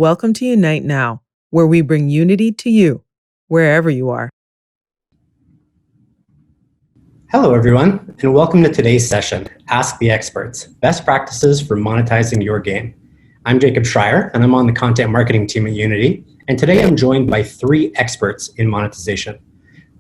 Welcome to Unite Now, where we bring unity to you, wherever you are. Hello, everyone, and welcome to today's session, Ask the Experts, Best Practices for Monetizing Your Game. I'm Jacob Schreier, and I'm on the content marketing team at Unity, and today I'm joined by three experts in monetization.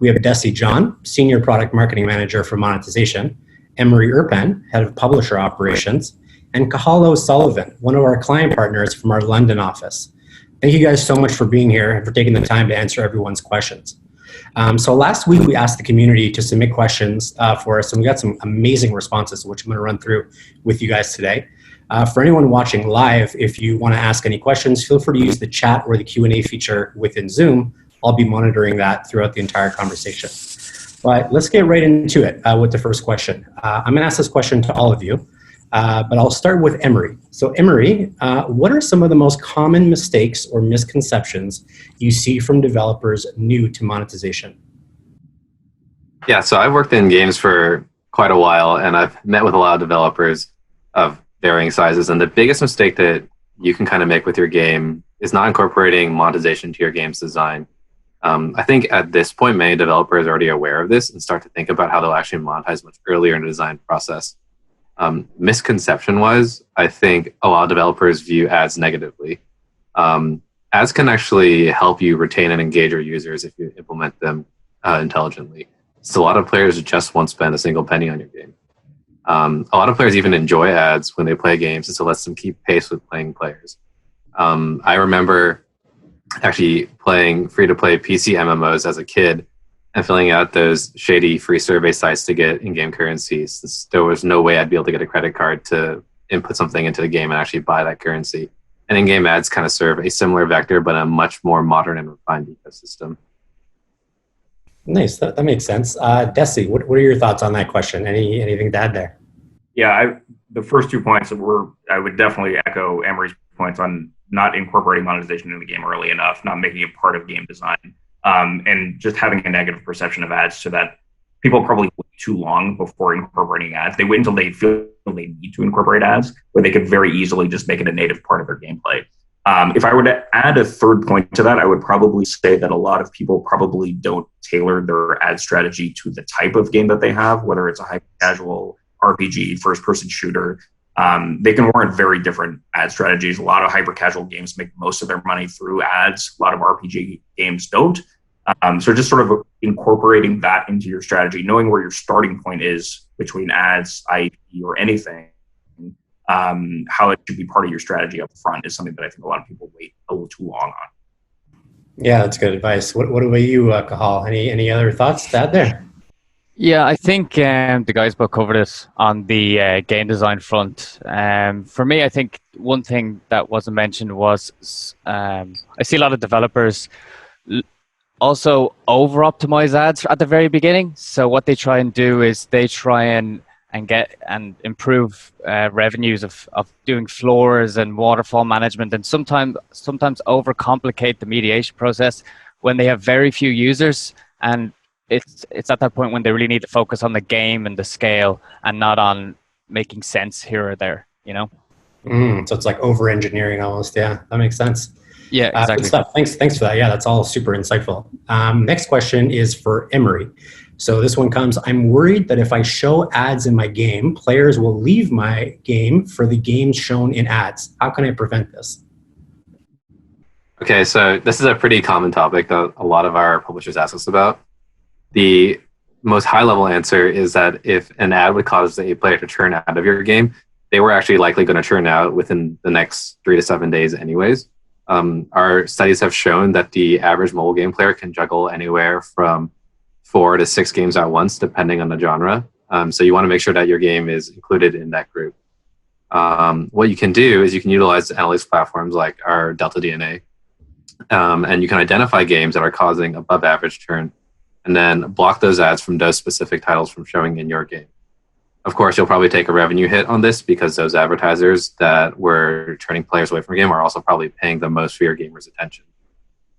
We have Desi John, Senior Product Marketing Manager for Monetization, Emery Erpen, Head of Publisher Operations, and Cathal O'Sullivan, one of our client partners from our London office. Thank you guys so much for being here and for taking the time to answer everyone's questions. So last week we asked the community to submit questions for us, and we got some amazing responses, which I'm going to run through with you guys today. For anyone watching live, if you want to ask any questions, feel free to use the chat or the Q&A feature within Zoom. I'll be monitoring that throughout the entire conversation. But let's get right into it with the first question. I'm going to ask this question to all of you, but I'll start with Emery. So Emery, what are some of the most common mistakes or misconceptions you see from developers new to monetization? Yeah, so I've worked in games for quite a while, and I've met with a lot of developers of varying sizes, and the biggest mistake that you can kind of make with your game is not incorporating monetization to your game's design. I think at this point, many developers are already aware of this and start to think about how they'll actually monetize much earlier in the design process. Misconception-wise, I think a lot of developers view ads negatively. Ads can actually help you retain and engage your users if you implement them intelligently. So a lot of players just won't spend a single penny on your game. A lot of players even enjoy ads when they play games, since it lets them keep pace with playing players. I remember actually playing free-to-play PC MMOs as a kid and filling out those shady free survey sites to get in-game currency, since there was no way I'd be able to get a credit card to input something into the game and actually buy that currency. And in-game ads kind of serve a similar vector, but a much more modern and refined ecosystem. Nice, that makes sense. Desi, what are your thoughts on that question? Anything to add there? Yeah, the first 2 points I would definitely echo Emery's points on not incorporating monetization in the game early enough, not making it part of game design, and just having a negative perception of ads, so that people probably wait too long before incorporating ads. They wait until they feel they need to incorporate ads, where they could very easily just make it a native part of their gameplay. If I were to add a third point to that, I would probably say that a lot of people probably don't tailor their ad strategy to the type of game that they have, whether it's a hyper-casual RPG, first-person shooter. They can warrant very different ad strategies. A lot of hyper-casual games make most of their money through ads. A lot of RPG games don't. So just sort of incorporating that into your strategy, knowing where your starting point is between ads, IP, or anything, how it should be part of your strategy up front is something that I think a lot of people wait a little too long on. Yeah, that's good advice. What about you, Cathal? Any other thoughts to add there? Yeah, I think the guys both covered it on the game design front. For me, I think one thing that wasn't mentioned was I see a lot of developers also over-optimize ads at the very beginning. So what they try and do is they try and get and improve revenues of doing floors and waterfall management, and sometimes overcomplicate the mediation process when they have very few users, and it's at that point when they really need to focus on the game and the scale and not on making sense here or there, you know? So it's like over-engineering almost. Yeah, that makes sense. Yeah, exactly. Good stuff. Thanks for that. Yeah, that's all super insightful. Next question is for Emery. So this one comes, I'm worried that if I show ads in my game, players will leave my game for the games shown in ads. How can I prevent this? Okay, so this is a pretty common topic that a lot of our publishers ask us about. The most high-level answer is that if an ad would cause a player to churn out of your game, they were actually likely going to churn out within the next 3 to 7 days anyways. Our studies have shown that the average mobile game player can juggle anywhere from 4 to 6 games at once, depending on the genre. So you want to make sure that your game is included in that group. What you can do is you can utilize analytics platforms like our Delta DNA, and you can identify games that are causing above average churn, and then block those ads from those specific titles from showing in your game. Of course, you'll probably take a revenue hit on this because those advertisers that were turning players away from your game are also probably paying the most for your gamer's attention.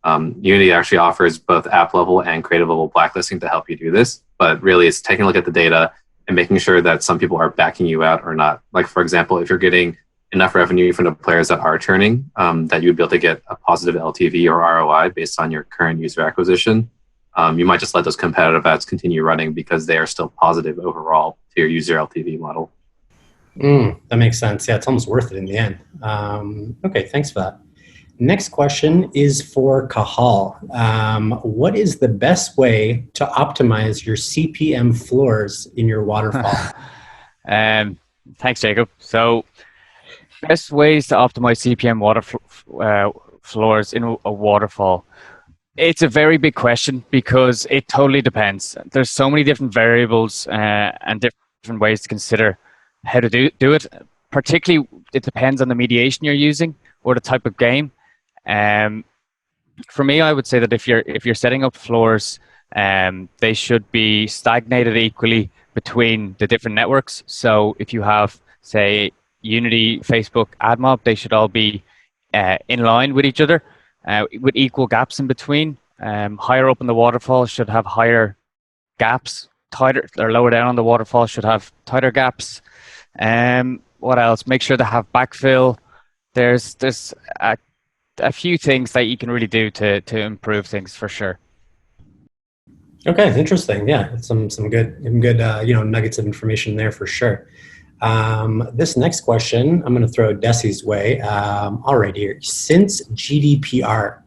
Unity actually offers both app level and creative level blacklisting to help you do this, but really it's taking a look at the data and making sure that some people are backing you out or not. Like, for example, if you're getting enough revenue from the players that are churning, that you'd be able to get a positive LTV or ROI based on your current user acquisition. You might just let those competitive ads continue running because they are still positive overall to your user LTV model. That makes sense. Yeah, it's almost worth it in the end. Okay, thanks for that. Next question is for Cathal. What is the best way to optimize your CPM floors in your waterfall? Thanks, Jacob. So, best ways to optimize CPM floors in a waterfall. It's a very big question because it totally depends. There's so many different variables and different ways to consider how to do it. Particularly, it depends on the mediation you're using or the type of game. For me, I would say that if you're setting up floors, they should be stagnated equally between the different networks. So if you have, say, Unity, Facebook, AdMob, they should all be in line with each other with equal gaps in between. Higher up in the waterfall should have higher gaps. Tighter or lower down on the waterfall should have tighter gaps. What else? Make sure to have backfill. There's a few things that you can really do to improve things for sure. Okay, interesting. Yeah, some good nuggets of information there for sure. This next question, I'm going to throw Desi's way. All right, here. Since GDPR,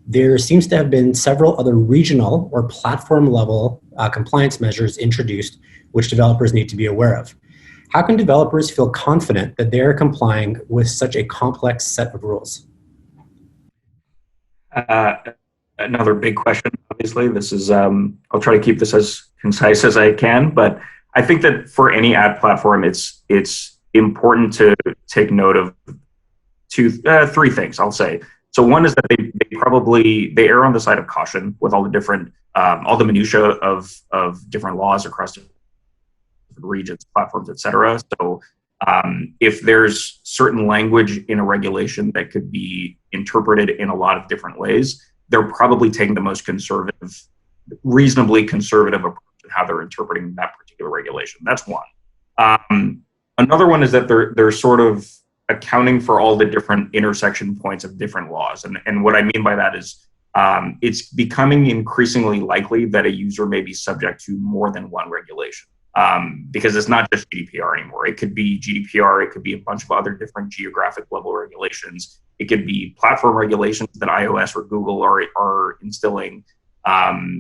there seems to have been several other regional or platform level compliance measures introduced, which developers need to be aware of. How can developers feel confident that they are complying with such a complex set of rules? Another big question, obviously. This is, I'll try to keep this as concise as I can, but I think that for any ad platform, it's important to take note of three things, I'll say. So one is that they err on the side of caution with all the different, all the minutia of different laws across different regions, platforms, et cetera. So if there's certain language in a regulation that could be interpreted in a lot of different ways, they're probably taking the most conservative, reasonably conservative approach in how they're interpreting that particular regulation. That's one. Another one is that they're sort of accounting for all the different intersection points of different laws. And what I mean by that is it's becoming increasingly likely that a user may be subject to more than one regulation. Because it's not just GDPR anymore. It could be GDPR, it could be a bunch of other different geographic level regulations. It could be platform regulations that iOS or Google are instilling.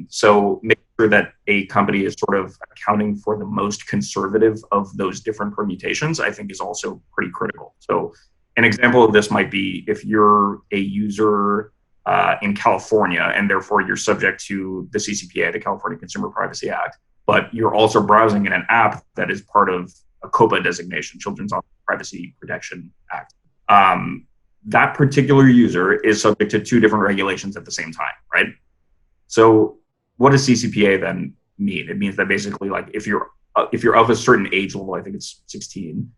So make sure that a company is sort of accounting for the most conservative of those different permutations, I think is also pretty critical. So an example of this might be if you're a user in California and therefore you're subject to the CCPA, the California Consumer Privacy Act, but you're also browsing in an app that is part of a COPPA designation, Children's Privacy Protection Act. That particular user is subject to two different regulations at the same time, right? So what does CCPA then mean? It means that basically, like, if you're of a certain age level, I think it's 16,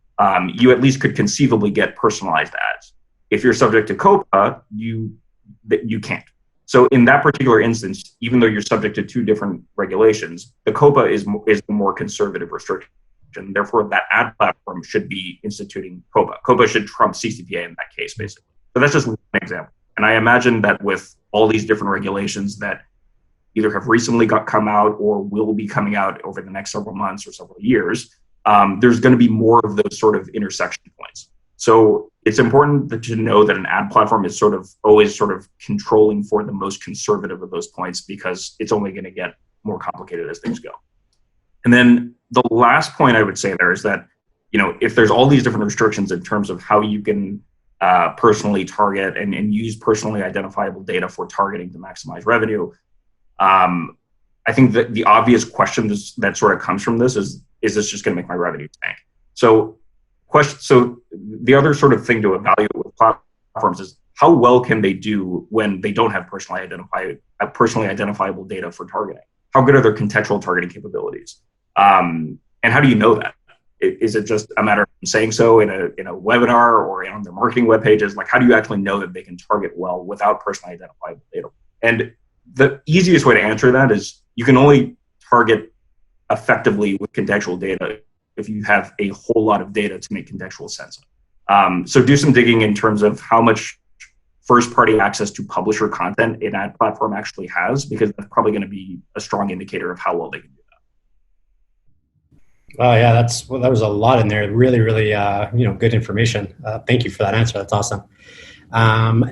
you at least could conceivably get personalized ads. If you're subject to COPPA, you can't. So in that particular instance, even though you're subject to two different regulations, the COPPA is the more conservative restriction. Therefore, that ad platform should be instituting COPPA. COPPA should trump CCPA in that case, basically. So that's just one example. And I imagine that with all these different regulations that either have recently come out or will be coming out over the next several months or several years, there's going to be more of those sort of intersection points. So it's important to know that an ad platform is always controlling for the most conservative of those points, because it's only going to get more complicated as things go. And then the last point I would say there is that, if there's all these different restrictions in terms of how you can personally target and use personally identifiable data for targeting to maximize revenue, I think that the obvious question that sort of comes from this is this just going to make my revenue tank? So the other sort of thing to evaluate with platforms is how well can they do when they don't have personally identifiable data for targeting? How good are their contextual targeting capabilities? And how do you know that? Is it just a matter of saying so in a webinar or on their marketing web pages? Like, how do you actually know that they can target well without personally identifiable data? And the easiest way to answer that is you can only target effectively with contextual data if you have a whole lot of data to make contextual sense So do some digging in terms of how much first-party access to publisher content an ad platform actually has, because that's probably going to be a strong indicator of how well they can do that. Oh yeah, that was a lot in there. Really, really, good information. Thank you for that answer. That's awesome.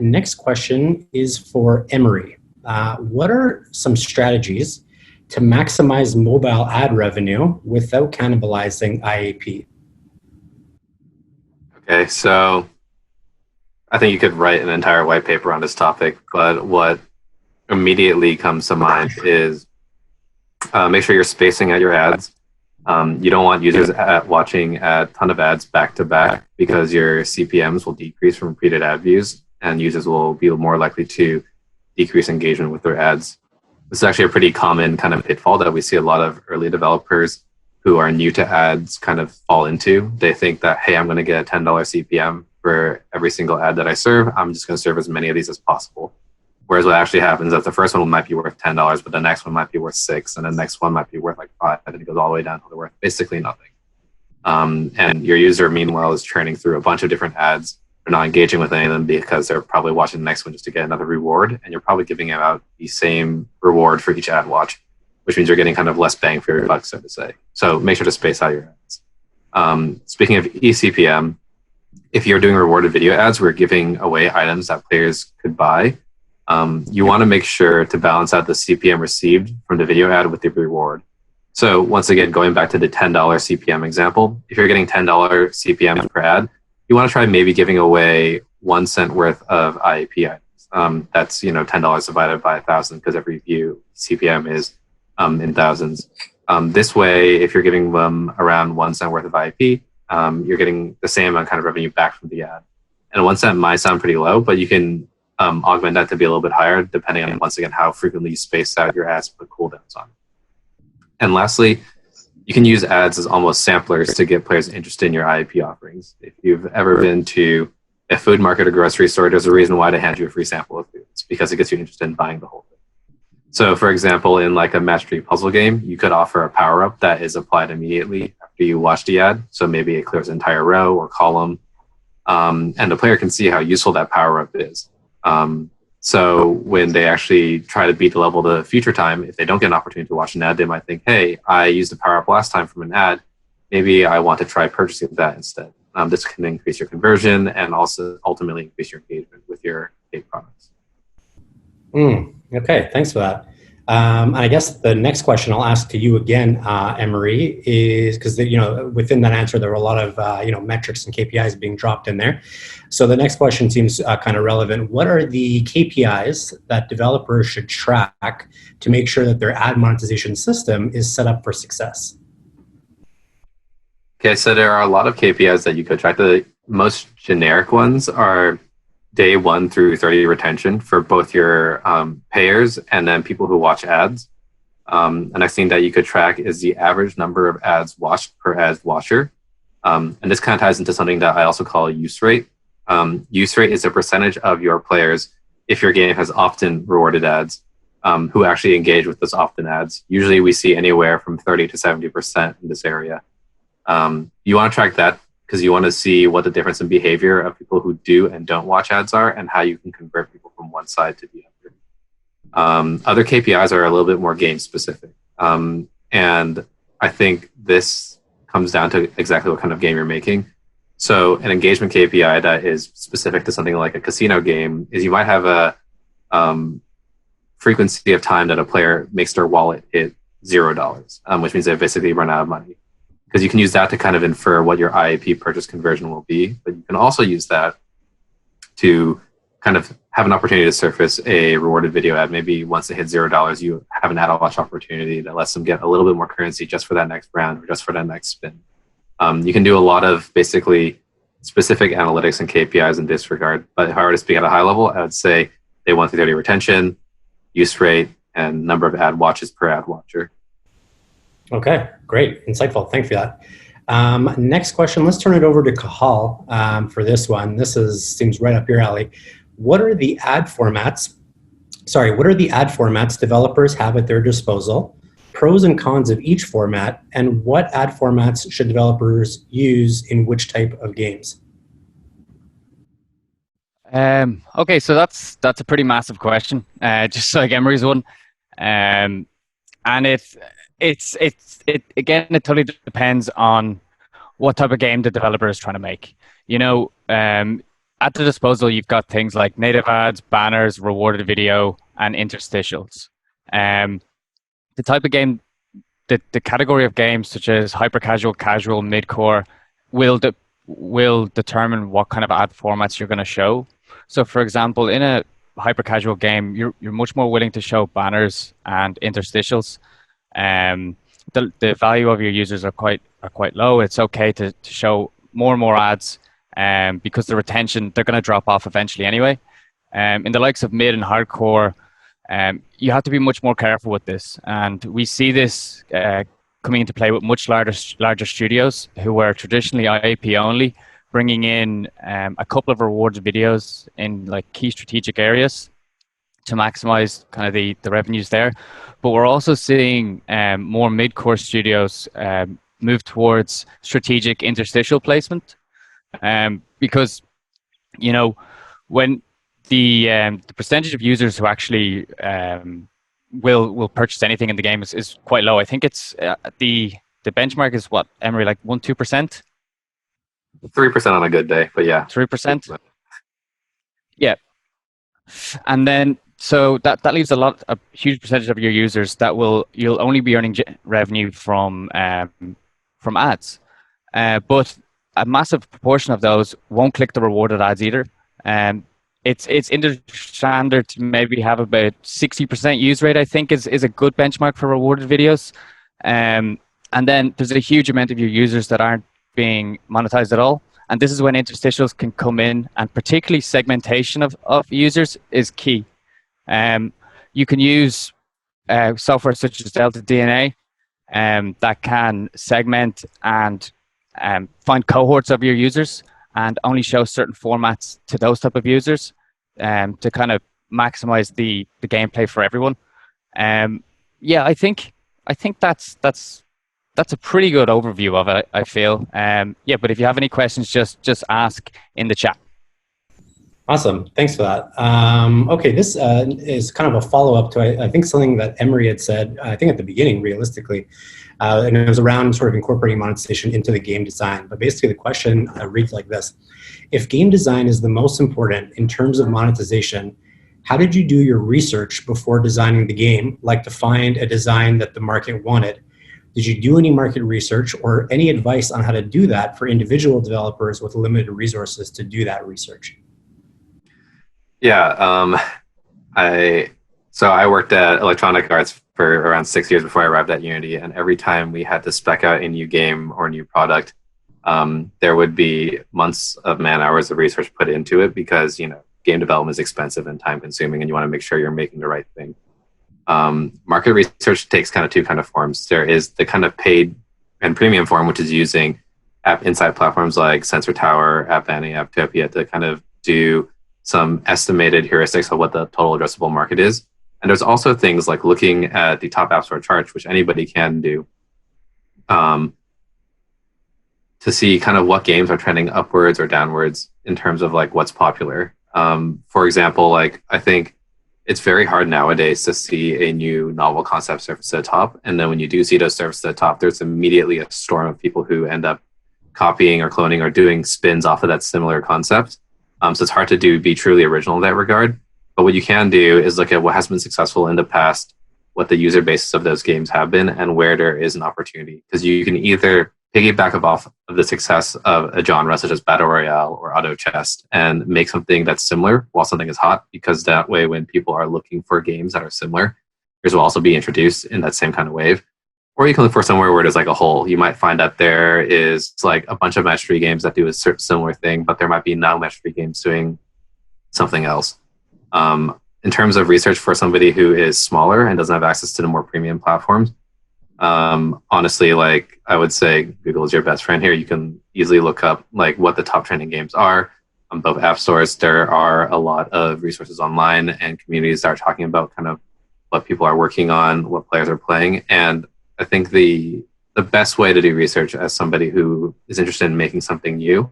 Next question is for Emery. What are some strategies to maximize mobile ad revenue without cannibalizing IAP? Okay, so I think you could write an entire white paper on this topic, but what immediately comes to mind is make sure you're spacing out your ads. You don't want users watching a ton of ads back to back, because your CPMs will decrease from repeated ad views, and users will be more likely to decrease engagement with their ads. This is actually a pretty common kind of pitfall that we see a lot of early developers who are new to ads kind of fall into. They think that, hey, I'm going to get a $10 CPM for every single ad that I serve. I'm just going to serve as many of these as possible. Whereas what actually happens is that the first one might be worth $10, but the next one might be worth $6, and the next one might be worth like $5, and it goes all the way down to they're worth basically nothing. And your user, meanwhile, is churning through a bunch of different ads. They're not engaging with any of them because they're probably watching the next one just to get another reward, and you're probably giving out the same reward for each ad watch, which means you're getting kind of less bang for your buck, so to say. So make sure to space out your ads. Speaking of eCPM, if you're doing rewarded video ads, we're giving away items that players could buy. You want to make sure to balance out the CPM received from the video ad with the reward. So once again, going back to the $10 CPM example, if you're getting $10 CPM per ad, you want to try maybe giving away 1 cent worth of IAP items. That's $10 divided by 1,000, because every view CPM is in thousands. This way, if you're giving them around 1 cent worth of IAP, you're getting the same amount kind of revenue back from the ad. And 1 cent might sound pretty low, but you can augment that to be a little bit higher, depending on, once again, how frequently you space out your ads, put cooldowns on. And lastly, you can use ads as almost samplers to get players interested in your IAP offerings. If you've ever been to a food market or grocery store, there's a reason why they hand you a free sample of food. It's because it gets you interested in buying the whole thing. So for example, in like a match 3 puzzle game, you could offer a power-up that is applied immediately after you watch the ad. So maybe it clears an entire row or column, and the player can see how useful that power-up is. So when they actually try to beat the level the future time, if they don't get an opportunity to watch an ad, they might think, hey, I used the power-up last time from an ad. Maybe I want to try purchasing that instead. This can increase your conversion and also ultimately increase your engagement with your paid products. Okay, thanks for that. And I guess the next question I'll ask to you again, Emery, is because within that answer there were a lot of metrics and KPIs being dropped in there. So the next question seems kind of relevant. What are the KPIs that developers should track to make sure that their ad monetization system is set up for success? Okay, so there are a lot of KPIs that you could track. The most generic ones are day 1 through 30 retention for both your payers and then people who watch ads. The next thing that you could track is the average number of ads watched per ad watcher. And this kind of ties into something that I also call use rate. Use rate is a percentage of your players, if your game has often rewarded ads, who actually engage with those often ads. Usually we see anywhere from 30 to 70% in this area. You want to track that because you want to see what the difference in behavior of people who do and don't watch ads are and how you can convert people from one side to the other. Other KPIs are a little bit more game specific. And I think this comes down to exactly what kind of game you're making. So an engagement KPI that is specific to something like a casino game is you might have a frequency of time that a player makes their wallet hit $0, which means they've basically run out of money. Because you can use that to kind of infer what your IAP purchase conversion will be. But you can also use that to kind of have an opportunity to surface a rewarded video ad. Maybe once they hit $0, you have an ad watch opportunity that lets them get a little bit more currency just for that next round or just for that next spin. You can do a lot of basically specific analytics and KPIs in this regard. But if I were to speak at a high level, I would say day 1 through 30 retention, use rate, and number of ad watches per ad watcher. Okay, great. Insightful. Thank you for that. Next question, let's turn it over to Kahal for this one. This seems right up your alley. What are the ad formats developers have at their disposal, pros and cons of each format, and what ad formats should developers use in which type of games? Okay, so that's a pretty massive question, just like Emery's one, and it again, it totally depends on what type of game the developer is trying to make. You know, at the disposal, you've got things like native ads, banners, rewarded video, and interstitials. The type of game, the category of games such as hyper casual, casual, mid-core will determine what kind of ad formats you're going to show. So, for example, in a hyper casual game, you're much more willing to show banners and interstitials. The value of your users are quite low. It's okay to show more and more ads, because the retention, they're going to drop off eventually anyway. In the likes of mid and hardcore, you have to be much more careful with this, and we see this coming into play with much larger studios who were traditionally IAP only, bringing in a couple of rewarded videos in like key strategic areas to maximize kind of the revenues there. But we're also seeing more mid-core studios move towards strategic interstitial placement, because, you know, when the percentage of users who actually will purchase anything in the game is quite low. I think it's the benchmark is what, Emery, like 1-2%? 3% on a good day, but yeah. 3%? Yeah. And then, so that leaves a huge percentage of your users that you'll only be earning revenue from ads. But a massive proportion of those won't click the rewarded ads either. It's industry standard to maybe have about 60% use rate, I think, is a good benchmark for rewarded videos. And then there's a huge amount of your users that aren't being monetized at all. And this is when interstitials can come in, and particularly segmentation of users is key. You can use software such as Delta DNA that can segment and find cohorts of your users and only show certain formats to those type of users to kind of maximize the gameplay for everyone. Yeah, I think that's a pretty good overview of it, I feel. Yeah, but if you have any questions, just ask in the chat. Awesome. Thanks for that. Okay, this is kind of a follow-up to, I think, something that Emery had said, I think at the beginning, realistically, and it was around sort of incorporating monetization into the game design. But basically the question reads like this. If game design is the most important in terms of monetization, how did you do your research before designing the game, like to find a design that the market wanted? Did you do any market research or any advice on how to do that for individual developers with limited resources to do that research? Yeah, I worked at Electronic Arts for around 6 years before I arrived at Unity, and every time we had to spec out a new game or a new product, there would be months of man hours of research put into it because, you know, game development is expensive and time consuming, and you want to make sure you're making the right thing. Market research takes kind of two kind of forms. There is the kind of paid and premium form, which is using app insight platforms like Sensor Tower, App Annie, Apptopia to kind of do some estimated heuristics of what the total addressable market is. And there's also things like looking at the top App Store charts, which anybody can do, to see kind of what games are trending upwards or downwards in terms of like what's popular. For example, like I think it's very hard nowadays to see a new novel concept surface to the top. And then when you do see those surface to the top, there's immediately a storm of people who end up copying or cloning or doing spins off of that similar concept. So it's hard to be truly original in that regard. But what you can do is look at what has been successful in the past, what the user bases of those games have been, and where there is an opportunity. Because you can either piggyback off of the success of a genre such as Battle Royale or Auto Chess and make something that's similar while something is hot, because that way when people are looking for games that are similar, yours will also be introduced in that same kind of wave. Or you can look for somewhere where there's like a hole. You might find that there is like a bunch of match-3 games that do a similar thing, but there might be no match-3 games doing something else. In terms of research for somebody who is smaller and doesn't have access to the more premium platforms, honestly, like I would say Google is your best friend here. You can easily look up like what the top trending games are on both app stores. There are a lot of resources online and communities that are talking about kind of what people are working on, what players are playing. And I think the best way to do research as somebody who is interested in making something new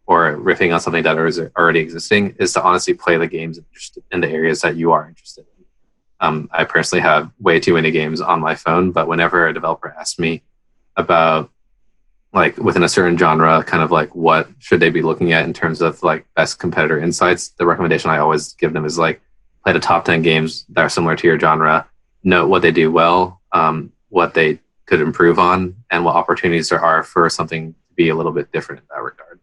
or riffing on something that is already existing is to honestly play the games in the areas that you are interested in. I personally have way too many games on my phone, but whenever a developer asks me about like within a certain genre, kind of like what should they be looking at in terms of like best competitor insights, the recommendation I always give them is like play the top 10 games that are similar to your genre, note what they do well, what they could improve on, and what opportunities there are for something to be a little bit different in that regard.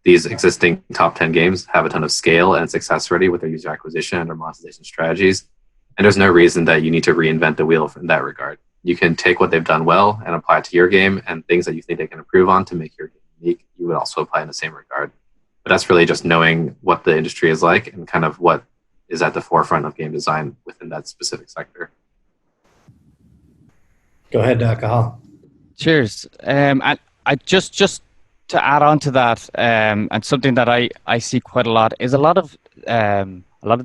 These existing top 10 games have a ton of scale and success already with their user acquisition and their monetization strategies. And there's no reason that you need to reinvent the wheel in that regard. You can take what they've done well and apply it to your game, and things that you think they can improve on to make your game unique, you would also apply in the same regard. But that's really just knowing what the industry is like and kind of what is at the forefront of game design within that specific sector. Go ahead, Cathal. Cheers. And I just to add on to that, and something that I see quite a lot is a lot of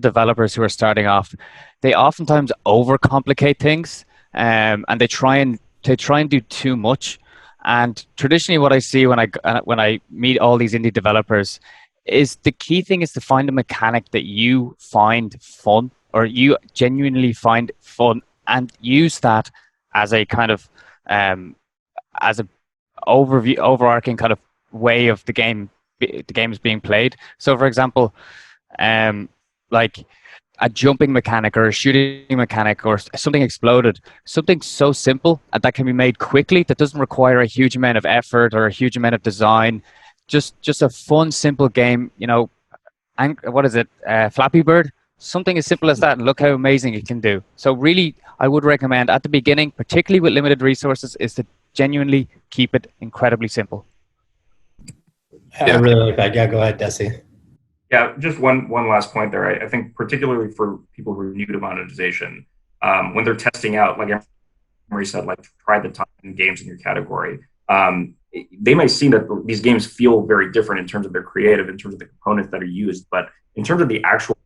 developers who are starting off, they oftentimes overcomplicate things, and they try and do too much. And traditionally, what I see when I meet all these indie developers is the key thing is to find a mechanic that you find fun, or you genuinely find fun, and use that as a kind of as a overarching kind of way of the game is being played. So for example, like a jumping mechanic or a shooting mechanic or something exploded, something so simple that can be made quickly, that doesn't require a huge amount of effort or a huge amount of design, just a fun, simple game, you know. And what is it, Flappy Bird? Something as simple as that, and look how amazing it can do. So really, I would recommend at the beginning, particularly with limited resources, is to genuinely keep it incredibly simple. I really like that. Yeah, go ahead, Desi. Yeah, just one last point there. I think particularly for people who are new to monetization, when they're testing out, like Emery said, like try the top 10 games in your category. They may see that these games feel very different in terms of their creative, in terms of the components that are used, but in terms of the actual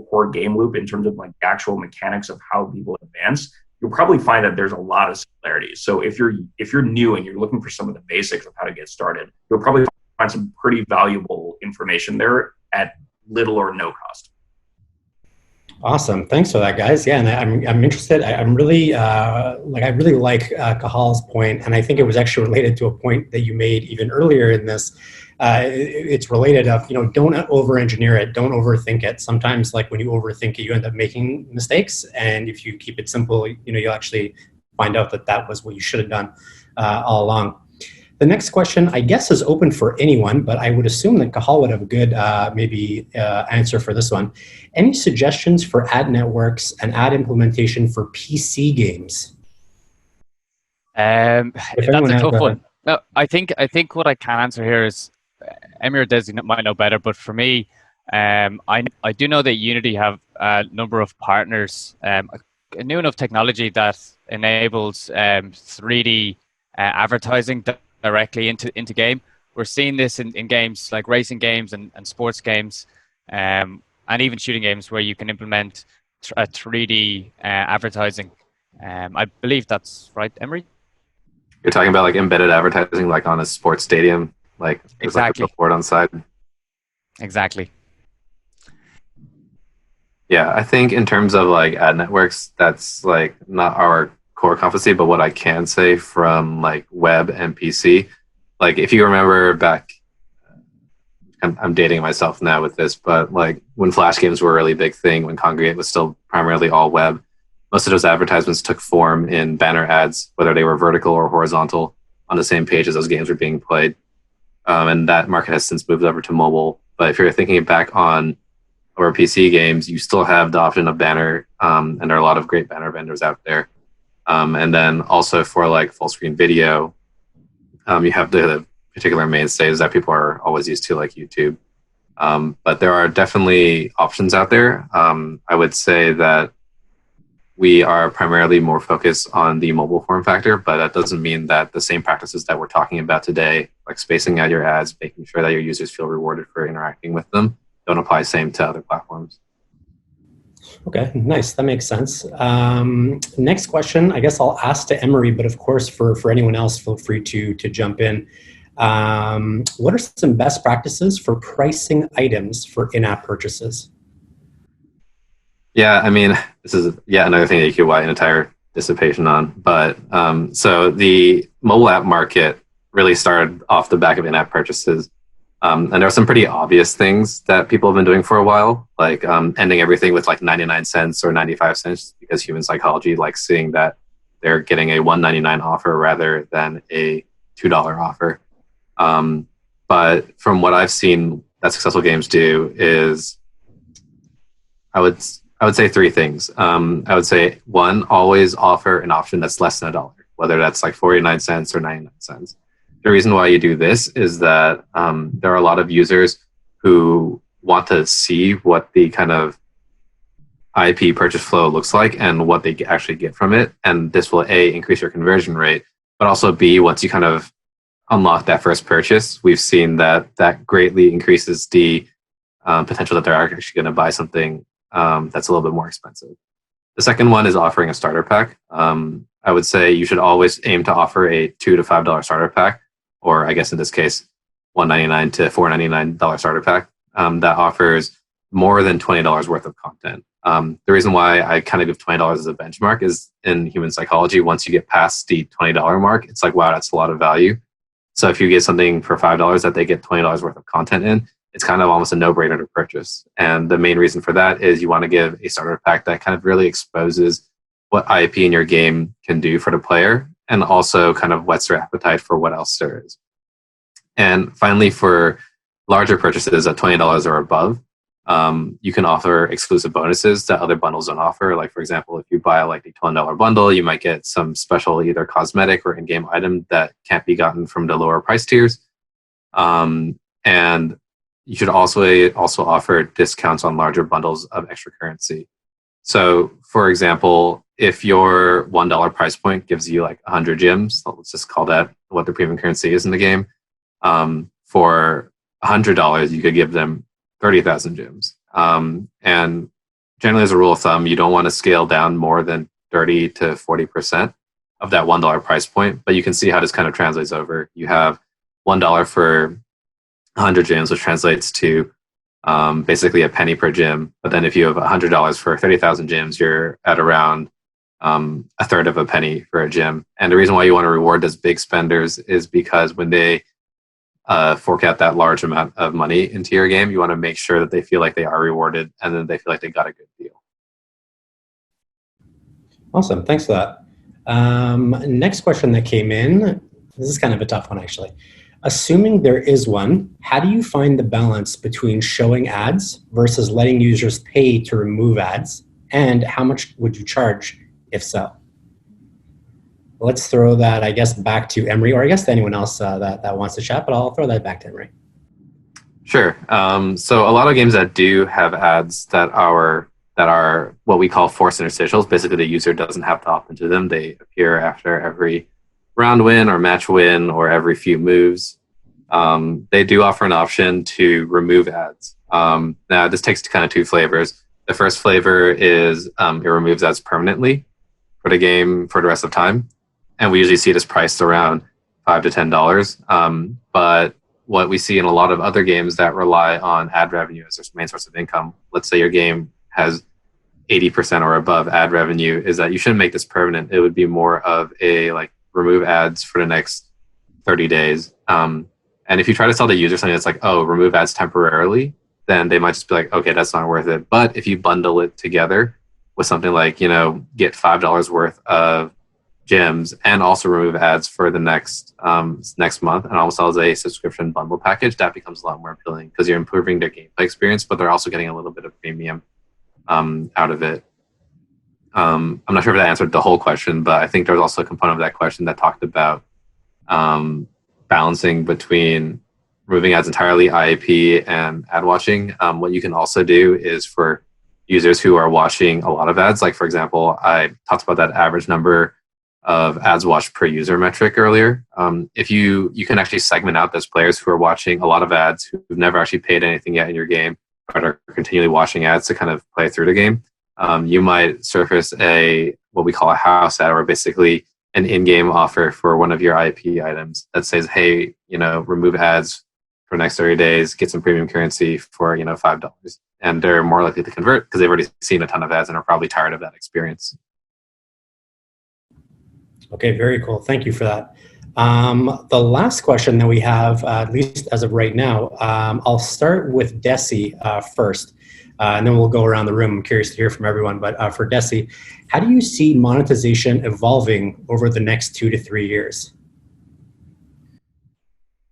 core game loop, in terms of like the actual mechanics of how people advance, you'll probably find that there's a lot of similarities. So if you're new and you're looking for some of the basics of how to get started, you'll probably find some pretty valuable information there at little or no cost. Awesome, thanks for that, guys. Yeah, and I'm interested. I'm really I really like Cathal's point, and I think it was actually related to a point that you made even earlier in this. It's related of, you know, don't over-engineer it, don't overthink it. Sometimes, like when you overthink it, you end up making mistakes, and if you keep it simple, you know, you'll actually find out that was what you should have done all along. The next question, I guess, is open for anyone, but I would assume that Cathal would have a good answer for this one. Any suggestions for ad networks and ad implementation for PC games? That's a tough one. No, I think what I can answer here is, Emir or Desi might know better, but for me, I do know that Unity have a number of partners, a new enough technology that enables 3D advertising directly into game. We're seeing this in games like racing games and sports games, and even shooting games where you can implement a 3D advertising. I believe that's right, Emery? You're talking about like embedded advertising, like on a sports stadium, like there's exactly. like a billboard on side. Exactly. Yeah, I think in terms of like ad networks, that's like not our core competency, but what I can say from like web and PC, like if you remember back, I'm dating myself now with this, but like when Flash games were a really big thing, when Congregate was still primarily all web, most of those advertisements took form in banner ads, whether they were vertical or horizontal, on the same page as those games were being played. And that market has since moved over to mobile. But if you're thinking back on our PC games, you still have the option of banner, and there are a lot of great banner vendors out there. And then also for like full screen video, you have the particular mainstays that people are always used to, like YouTube. But there are definitely options out there. I would say that we are primarily more focused on the mobile form factor, but that doesn't mean that the same practices that we're talking about today, like spacing out your ads, making sure that your users feel rewarded for interacting with them, don't apply same to other platforms. Okay, nice. That makes sense. Next question, I guess I'll ask to Emery, but of course for anyone else, feel free to jump in. What are some best practices for pricing items for in-app purchases? Yeah, I mean, this is yet another thing that you could write an entire dissipation on. But so the mobile app market really started off the back of in-app purchases. And there are some pretty obvious things that people have been doing for a while, like ending everything with like 99 cents or 95 cents, because human psychology likes seeing that they're getting a $1.99 offer rather than a $2 offer. But from what I've seen that successful games do is I would say three things. I would say, one, always offer an option that's less than $1, whether that's like 49 cents or 99 cents. The reason why you do this is that there are a lot of users who want to see what the kind of IP purchase flow looks like and what they actually get from it. And this will, A, increase your conversion rate, but also B, once you kind of unlock that first purchase, we've seen that that greatly increases the potential that they're actually going to buy something that's a little bit more expensive. The second one is offering a starter pack. I would say you should always aim to offer a $2 to $5 starter pack, or I guess in this case, $1.99 to $4.99 starter pack that offers more than $20 worth of content. The reason why I kind of give $20 as a benchmark is in human psychology, once you get past the $20 mark, it's like, wow, that's a lot of value. So if you get something for $5 that they get $20 worth of content in, it's kind of almost a no-brainer to purchase. And the main reason for that is you want to give a starter pack that kind of really exposes what IP in your game can do for the player, and also kind of whets their appetite for what else there is. And finally, for larger purchases at $20 or above, you can offer exclusive bonuses that other bundles don't offer. Like, for example, if you buy like the $20 bundle, you might get some special either cosmetic or in-game item that can't be gotten from the lower price tiers. And you should also offer discounts on larger bundles of extra currency. So, for example, if your $1 price point gives you like 100 gems, let's just call that what the premium currency is in the game, for $100, you could give them 30,000 gems. And generally, as a rule of thumb, you don't want to scale down more than 30 to 40% of that $1 price point. But you can see how this kind of translates over. You have $1 for 100 gems, which translates to basically a penny per gem. But then if you have $100 for 30,000 gems, you're at around a third of a penny for a gem. And the reason why you want to reward those big spenders is because when they fork out that large amount of money into your game, you want to make sure that they feel like they are rewarded and then they feel like they got a good deal. Awesome. Thanks for that. Next question that came in. This is kind of a tough one, actually. Assuming there is one, how do you find the balance between showing ads versus letting users pay to remove ads? And how much would you charge if so? Let's throw that, I guess, back to Emery, or I guess to anyone else that wants to chat, but I'll throw that back to Emery. Sure. So a lot of games that do have ads that are what we call forced interstitials. Basically, the user doesn't have to opt into them. They appear after every round win or match win or every few moves. They do offer an option to remove ads. Now, this takes kind of two flavors. The first flavor is it removes ads permanently for the game for the rest of time. And we usually see this priced around $5 to $10. But what we see in a lot of other games that rely on ad revenue as their main source of income, let's say your game has 80% or above ad revenue, is that you shouldn't make this permanent. It would be more of a like remove ads for the next 30 days. And if you try to sell the user something that's like, oh, remove ads temporarily, then they might just be like, okay, that's not worth it. But if you bundle it together with something like, get $5 worth of gems and also remove ads for the next month and also as a subscription bundle package, that becomes a lot more appealing because you're improving their gameplay experience, but they're also getting a little bit of premium out of it. I'm not sure if that answered the whole question, but I think there was also a component of that question that talked about balancing between removing ads entirely, IAP, and ad watching. What you can also do is for users who are watching a lot of ads, like for example, I talked about that average number of ads watched per user metric earlier. If you can actually segment out those players who are watching a lot of ads, who've never actually paid anything yet in your game, but are continually watching ads to kind of play through the game. You might surface what we call a house ad, where basically an in-game offer for one of your IP items that says, hey, remove ads for the next 30 days, get some premium currency for, $5. And they're more likely to convert because they've already seen a ton of ads and are probably tired of that experience. Okay, very cool. Thank you for that. The last question that we have, at least as of right now, I'll start with Desi first, and then we'll go around the room. I'm curious to hear from everyone. But for Desi, how do you see monetization evolving over the next 2 to 3 years?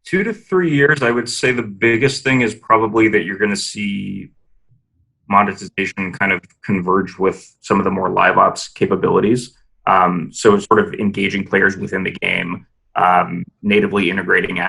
2 to 3 years, I would say the biggest thing is probably that you're going to see monetization kind of converge with some of the more live ops capabilities. So sort of engaging players within the game, natively integrating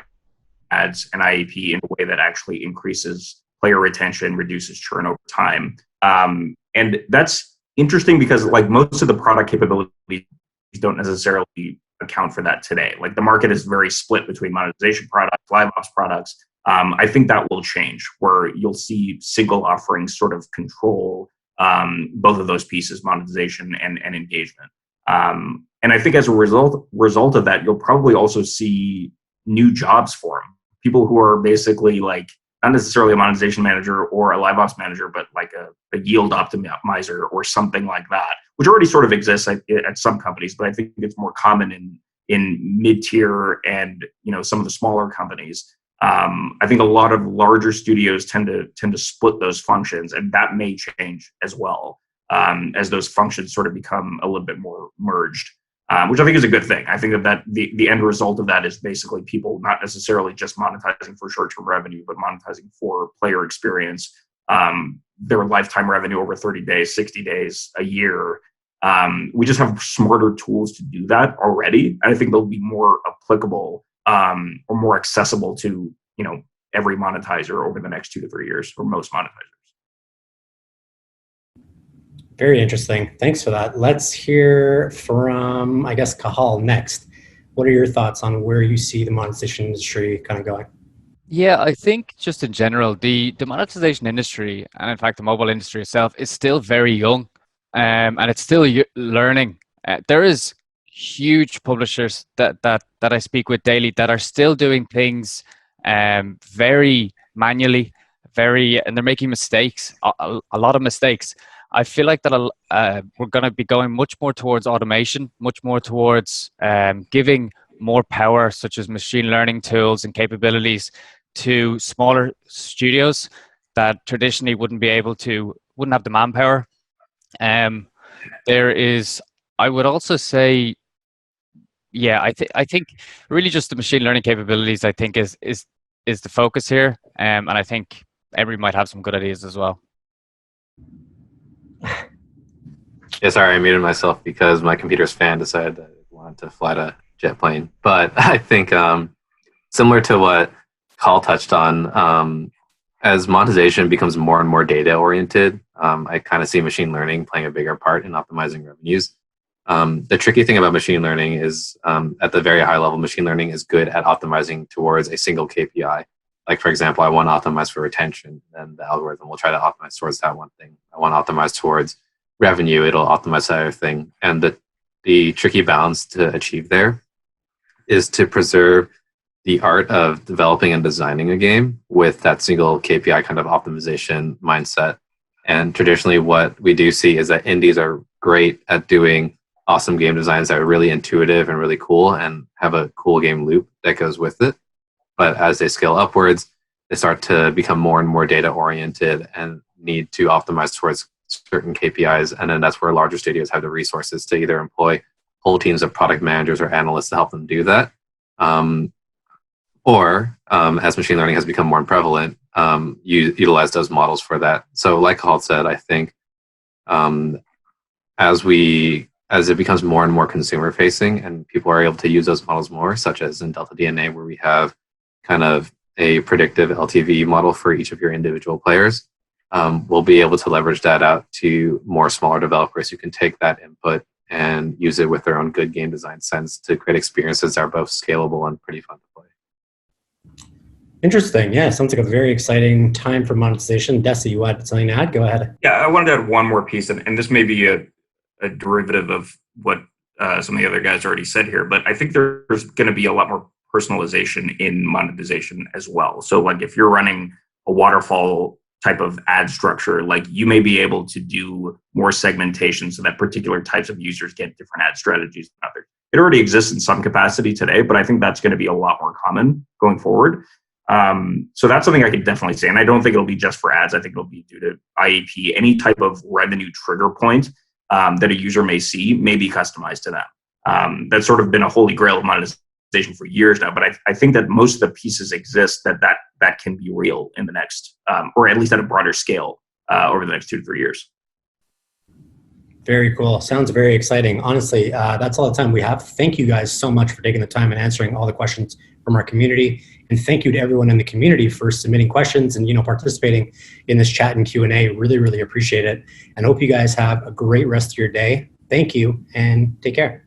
ads and IAP in a way that actually increases player retention, reduces churn over time. And that's interesting because like most of the product capabilities don't necessarily account for that today. Like the market is very split between monetization products, live ops products. I think that will change where you'll see single offerings sort of control both of those pieces, monetization and engagement. And I think as a result of that, you'll probably also see new jobs for them. People who are basically like not necessarily a monetization manager or a live ops manager, but like a yield optimizer or something like that, which already sort of exists at some companies, but I think it's more common in mid-tier and some of the smaller companies. I think a lot of larger studios tend to split those functions, and that may change as well as those functions sort of become a little bit more merged, which I think is a good thing. I think that the end result of that is basically people not necessarily just monetizing for short-term revenue, but monetizing for player experience, their lifetime revenue over 30 days, 60 days, a year. We just have smarter tools to do that already. And I think they'll be more applicable or more accessible to, every monetizer over the next 2 to 3 years, or most monetizers. Very interesting. Thanks for that. Let's hear from, I guess, Cathal next. What are your thoughts on where you see the monetization industry kind of going? Yeah, I think just in general, the monetization industry, and in fact the mobile industry itself, is still very young, and it's still learning. There is huge publishers that I speak with daily that are still doing things very manually, and they're making mistakes, a lot of mistakes. I feel like that we're going to be going much more towards automation, much more towards giving more power, such as machine learning tools and capabilities, to smaller studios that traditionally wouldn't have the manpower. I would also say, yeah, I think really just the machine learning capabilities, I think is the focus here, and I think Emery might have some good ideas as well. Yeah, sorry, I muted myself because my computer's fan decided that it wanted to fly a jet plane. But I think similar to what Cathal touched on, as monetization becomes more and more data oriented, I kind of see machine learning playing a bigger part in optimizing revenues. The tricky thing about machine learning is at the very high level, machine learning is good at optimizing towards a single KPI. Like, for example, I want to optimize for retention, and the algorithm will try to optimize towards that one thing. I want to optimize towards revenue, it'll optimize that other thing. And the tricky balance to achieve there is to preserve the art of developing and designing a game with that single KPI kind of optimization mindset. And traditionally what we do see is that indies are great at doing awesome game designs that are really intuitive and really cool and have a cool game loop that goes with it. But as they scale upwards, they start to become more and more data oriented and need to optimize towards certain KPIs. And then that's where larger studios have the resources to either employ whole teams of product managers or analysts to help them do that. Or as machine learning has become more prevalent, you utilize those models for that. So like Cathal said, I think as it becomes more and more consumer facing and people are able to use those models more, such as in Delta DNA, where we have kind of a predictive LTV model for each of your individual players, we'll be able to leverage that out to more smaller developers who can take that input and use it with their own good game design sense to create experiences that are both scalable and pretty fun to play. Interesting. Yeah, sounds like a very exciting time for monetization. Desi, you had something to add? Go ahead. Yeah, I wanted to add one more piece, and this may be a derivative of what some of the other guys already said here, but I think there's going to be a lot more personalization in monetization as well. So like if you're running a waterfall type of ad structure, like you may be able to do more segmentation so that particular types of users get different ad strategies than others. It already exists in some capacity today, but I think that's going to be a lot more common going forward. So that's something I could definitely say. And I don't think it'll be just for ads. I think it'll be due to IAP. Any type of revenue trigger point that a user may see may be customized to them. That's sort of been a holy grail of monetization for years now. But I think that most of the pieces exist that can be real in the next, or at least at a broader scale over the next 2 to 3 years. Very cool. Sounds very exciting. Honestly, that's all the time we have. Thank you guys so much for taking the time and answering all the questions from our community. And thank you to everyone in the community for submitting questions and participating in this chat and Q&A. Really, really appreciate it. And hope you guys have a great rest of your day. Thank you and take care.